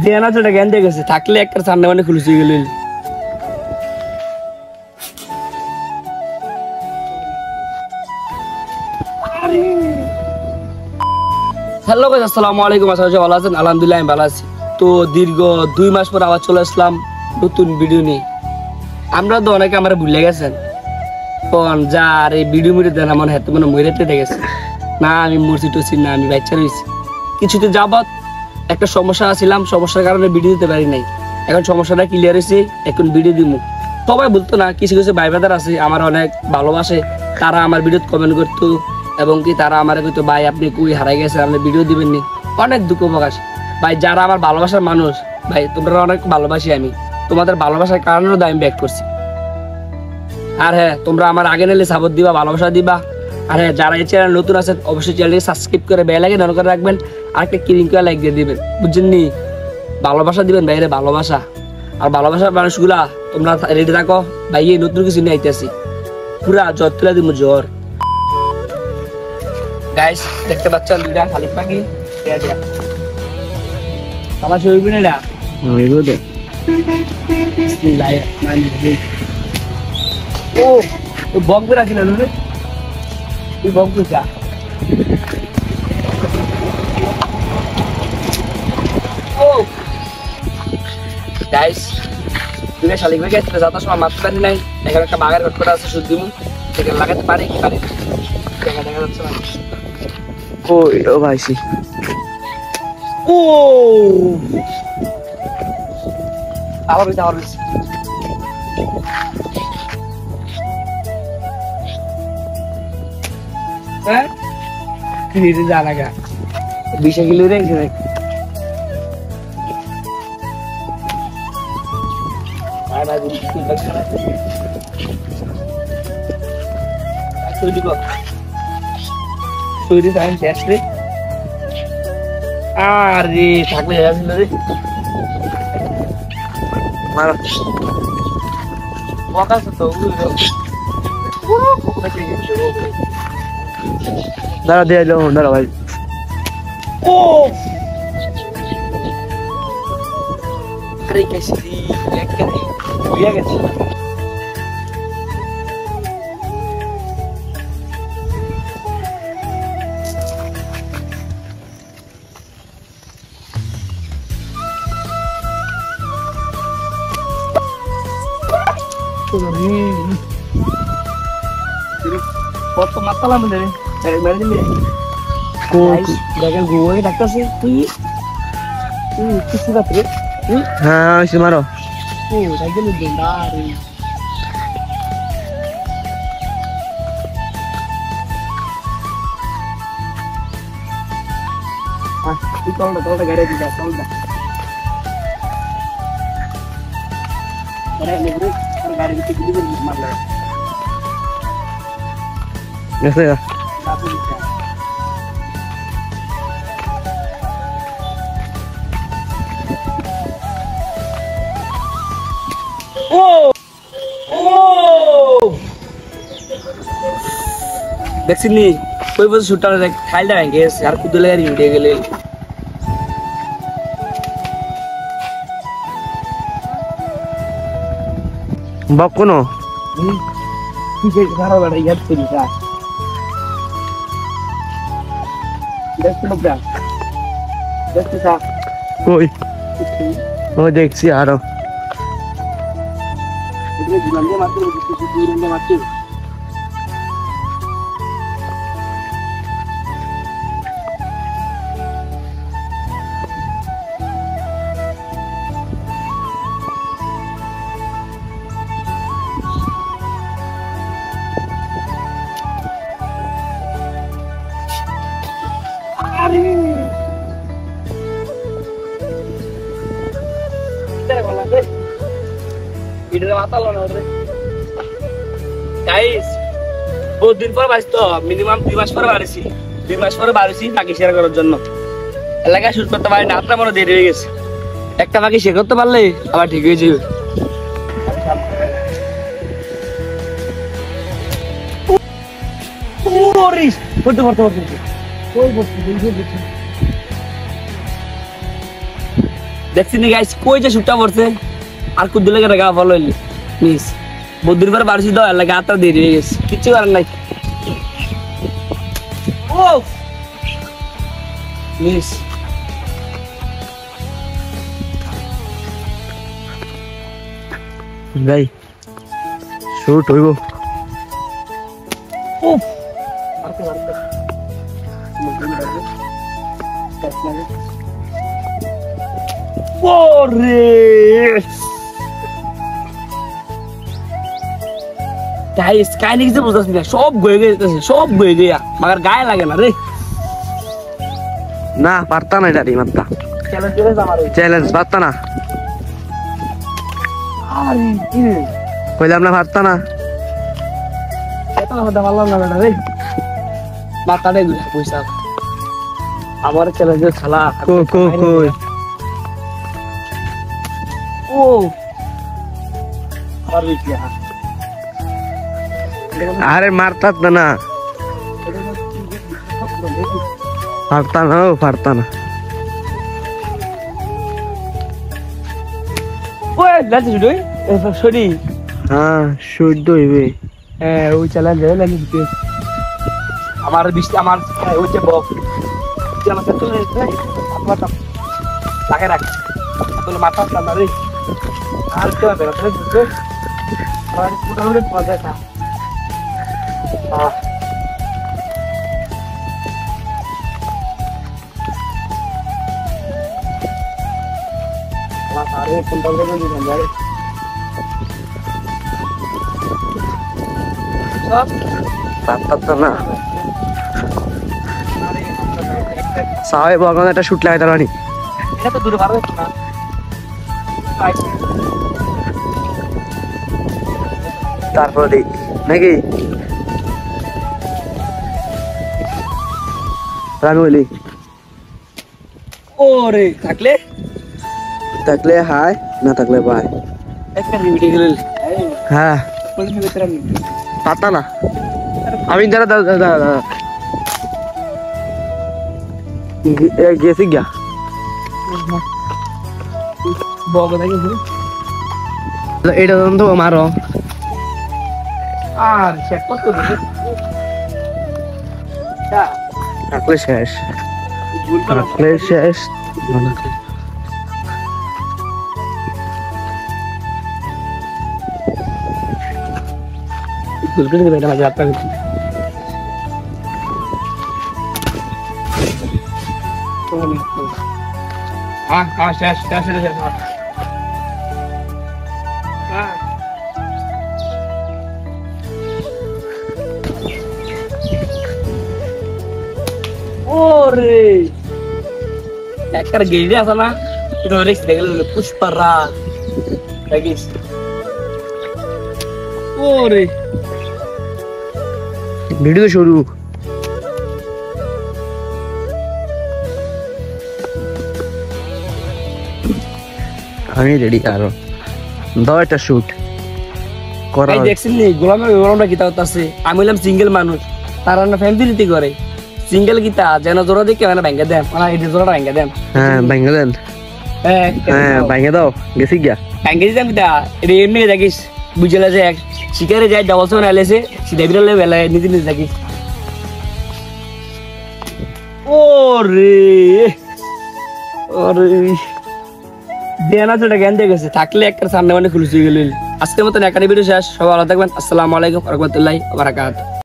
দেনা তো জ্ঞান দিয়ে গেছে থাকলে একটা সামনে মানে খুলছে গেল। হ্যালো গাইস, আসসালামু আলাইকুম। আশা করি ভালো আছেন। আলহামদুলিল্লাহ আমি ভালো আছি। তো দীর্ঘ 2 মাস পর আবার চলে আসলাম নতুন ভিডিও নিয়ে। আমরা তো অনেকে আমার ভুলে গেছেন কোন যার এই ভিডিও মিডিও দেন আমার হাতে মনে মরেতে দেখেছে না, আমি মরছি টুসি না, আমি বাচ্চা রয়েছি। কিছুতে যাবত একটা সমস্যা ছিলাম, সমস্যার কারণে ভিডিও দিতে পারি নাই। এখন সমস্যাটা ক্লিয়ার হয়েছে, এখন ভিডিও দিব। সবাই বলতো না, কিছু কিছু ভাই ব্রাদার আছে আমার অনেক ভালোবাসে, তারা আমার ভিডিও কমেন্ট করতো এবং কি তারা আমার কইতো ভাই আপনি কই হারাই গেছেন, আপনি ভিডিও দিবেন নি। অনেক দুঃখ প্রকাশ ভাই, যারা আমার ভালোবাসার মানুষ ভাই, তোমরা অনেক ভালোবাসি আমি, তোমাদের ভালোবাসার কারণেও আমি ব্যাক করছি। আর হ্যাঁ, তোমরা আমার আগে নিলে সাপোর্ট দিবা, ভালোবাসা দিবা। আর হ্যাঁ, যারা এই চ্যানেল নতুন আছেন অবশ্যই চ্যানেলকে সাবস্ক্রাইব করে বেল আইকন অন করে রাখবেন, আর একটা ক্লিক করে লাইক দিয়ে দিবেন, বুঝছেন নি? ভালোবাসা দিবেন ভাইরে, ভালোবাসা। আর ভালোবাসার মানুষগুলা তোমরা রেডি থাকো ভাই, এই নতুন কিছু নিয়ে আইতেছি, পুরা জ্বর তুলে দিব, জ্বর। গাইস দেখতে পাচ্ছেন দুইটা খালি পাখি, আমার শরীর না হইবো দে। ও বকবে রাখিল রে, তুই বকবে যা। ও গাইস দুইটা শালিক ভাই গেছে যাতার সময় মারতে পারি নাই, এখানে একটা বাঘের ঘটনা আছে, শুদ্ধ সেখানে লাগাতে পারি কি পারি দেখা দেখা যাচ্ছে না। ও ভাইসি ও আবার হ্যাঁ জানাগা 20 কিলো রেখে আরে থাকলে রে দাঁড়া দিয়ে দাঁড়া ভাই। ও আরে গেছি গেছি কত মাতালা মনে রে মেরে দিবি দেখেন গুয়ে ডাকতেছে তুই কিছু রাত্রে হ্যাঁ সে মারো ও দেখেন দন্ডারে তুই তোলটা গাড়ি দিবা তোলটা গাড়ি দিতে দিবি মারলা ऐसे यार ओ দেখছিনি কই বছর শুটার খাইল দেয় আর কুদলে আর ইন্ডিয়া গেলে বাপ কোন তুই খারাপ লাগে ইয়াদ করি না দেখছি আরো বহুত দিন পর বাঁচতো, মিনিমাম 2 মাস পরে বাড়িছি, 2 মাস পরে বাড়িছি পাখি শেয়ার করার জন্য। এলাকায় শুট করতে পারি না, আপনার মনে দেরি হয়ে গেছে। একটা পাখি শেয়ার করতে পারলে আবার ঠিক হয়ে যাবে। দেখছি নি গাইস কই যে শুটটা পড়ছে আর কুদ্দু লেগে গা ফলো হইলি মিস বুদ্ধির পর বাড়ছি দাও লাগে হাতটা দেরি হয়ে গেছে কিচ্ছু করার নাই ও মিস ভাই শুট হইব উফ ওরে গাইস কাহিনী কিছু বুঝতেছি না সব গয়ে গেছে সব গয়ে গিয়া মাগার গায়ে লাগে না রে না পারতা না এটা মাত্তা চ্যালেঞ্জ পারতা না কইলাম না পারতা না মাথাটাই পয়সা আমার চ্যালেঞ্জের খেলা কই ও আর আরে মারতাত না পারতা না ও পারতা না ওই লাঞ্চ শুধু সরি হ্যাঁ শুট হইবে হ্যাঁ ওই চ্যালেঞ্জ হয়ে লাগে দিতে আমার বৃষ্টি আমার ওই যে বক আমার তো মাথা লাগে রাখ তোর মাথা না রে আর তো বেরোতে বুঝবে আর পুরো মজা খা सारे कुंटल में भी बन जाए सब পারতা না সাহেব বলগন একটা শুট লাগাইতে পারি এটা তো দূরে পারবে না তারপর দেই নাকি রানু বলি ওরে থাকলে থাকলে হাই না থাকলে বাই একটা রিভিটি গেল হ্যাঁ কোন ভিতরে আমি পাতা না আমি যারা দাদা গেছি গা বগ দেখি এটা তো মারো আর চেক করতে দিবি থাকলে শেষ ভুল করা থাকলে শেষ ভুল করে দিবি এটা যাত্রা করতে हाँ शेष शेष शेष हाँ ওরে একটা গেড়ে আছে না এটা রেক্স দেখলে পুষ্পরা দেখিস ওরে ভিডিও শুরু আমি রেডি কারো দাও একটা শুট করা ভাই দেখছেন নি গোলামটা কিতা আছে আমি হলাম সিঙ্গেল মানুষ তারা না ফ্যামিলিতে করে সিঙ্গেল কিতা যেন জোড়া দেখে মানে ভেঙে দেন মানে এই জোড়াটা ভেঙে দেন হ্যাঁ ভাঙা দেন হ্যাঁ হ্যাঁ ভাঙা দাও গেছি গিয়া ভেঙে দিতাম কিতা এটা এমনি দেখিস বুঝলে যে শিকারে যায় ডাবল সেভেন এলেছে সিধা বিড়ালে বেলায় নিজে নিজে দেখিস ওরে ওরে দেনা তো জ্ঞান দিয়ে গেছে থাকলে একটা সামনে মানে খুলছে গেল আজকের মতন একাডেমি ভিডিও শেষ সবাই ভালো থাকবেন আসসালামু আলাইকুম ওয়া রাহমাতুল্লাহি ওয়া বারাকাতুহু।